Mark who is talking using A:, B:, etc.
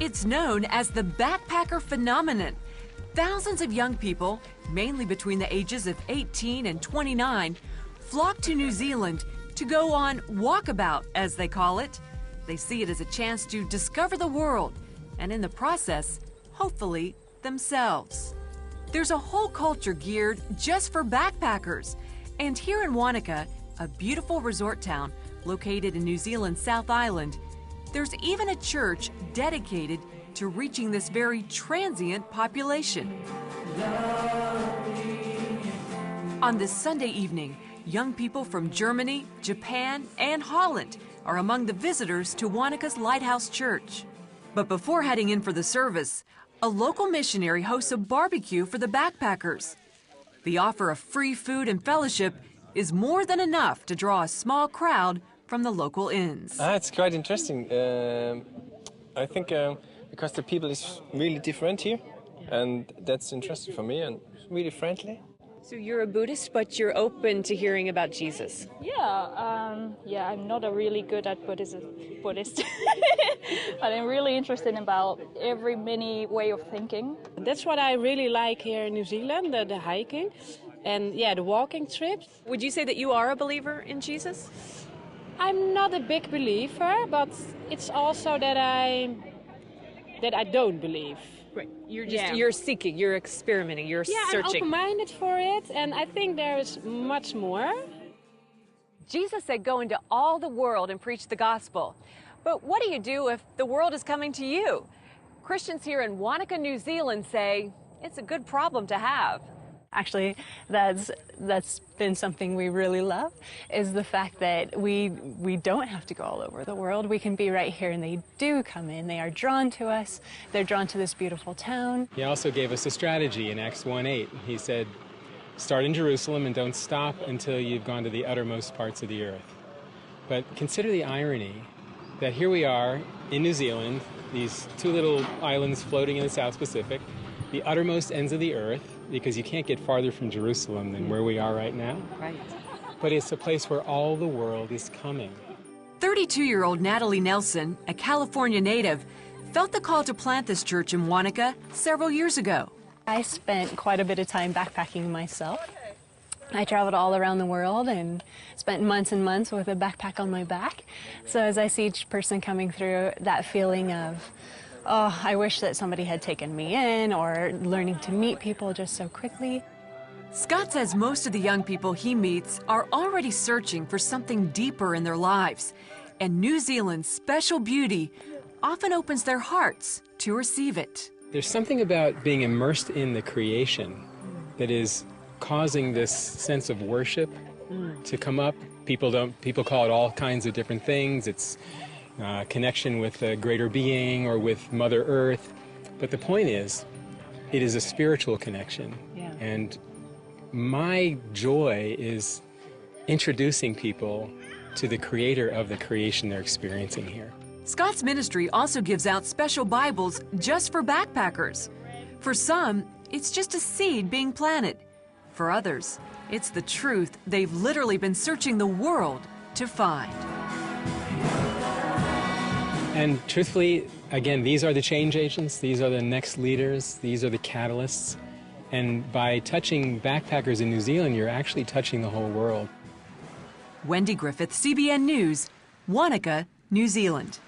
A: It's known as the backpacker phenomenon. Thousands of young people, mainly between the ages of 18 and 29, flock to New Zealand to go on walkabout, as they call it. They see it as a chance to discover the world, and in the process, hopefully, themselves. There's a whole culture geared just for backpackers. And here in Wanaka, a beautiful resort town located in New Zealand's South Island, there's even a church dedicated to reaching this very transient population. On this Sunday evening, young people from Germany, Japan, and Holland are among the visitors to Wanaka's Lighthouse Church. But before heading in for the service, a local missionary hosts a barbecue for the backpackers. The offer of free food and fellowship is more than enough to draw a small crowd from the local inns.
B: It's quite interesting. I think because the people is really different here, and that's interesting for me and really friendly.
A: So you're a Buddhist, but you're open to hearing about Jesus.
C: Yeah, I'm not a really good at Buddhist, but I'm really interested about every many way of thinking.
D: That's what I really like here in New Zealand, the hiking and the walking trips.
A: Would you say that you are a believer in Jesus?
D: I'm not a big believer, but it's also that I don't believe.
A: Right. You're seeking, you're experimenting, you're searching.
D: I'm open-minded for it, and I think there is much more.
A: Jesus said, go into all the world and preach the gospel. But what do you do if the world is coming to you? Christians here in Wanaka, New Zealand say it's a good problem to have.
E: Actually, that's been something we really love, is the fact that we don't have to go all over the world. We can be right here, and they do come in. They are drawn to us. They're drawn to this beautiful town.
F: He also gave us a strategy in Acts 1:8. He said, start in Jerusalem and don't stop until you've gone to the uttermost parts of the earth. But consider the irony that here we are in New Zealand, these two little islands floating in the South Pacific, the uttermost ends of the earth, because you can't get farther from Jerusalem than where we are right now.
A: Right.
F: But it's a place where all the world is coming.
A: 32-year-old Natalie Nelson, a California native, felt the call to plant this church in Wanaka several years ago.
E: I spent quite a bit of time backpacking myself. I traveled all around the world and spent months and months with a backpack on my back. So as I see each person coming through, that feeling of, oh, I wish that somebody had taken me in, or learning to meet people just so quickly.
A: Scott says most of the young people he meets are already searching for something deeper in their lives, and New Zealand's special beauty often opens their hearts to receive it.
F: There's something about being immersed in the creation that is causing this sense of worship to come up. People call it all kinds of different things. It's connection with a greater being or with Mother Earth. But the point is, it is a spiritual connection.
E: Yeah.
F: And my joy is introducing people to the creator of the creation they're experiencing here.
A: Scott's ministry also gives out special Bibles just for backpackers. For some, it's just a seed being planted. For others, it's the truth they've literally been searching the world to find.
F: And truthfully, again, these are the change agents, these are the next leaders, these are the catalysts. And by touching backpackers in New Zealand, you're actually touching the whole world.
A: Wendy Griffith, CBN News, Wanaka, New Zealand.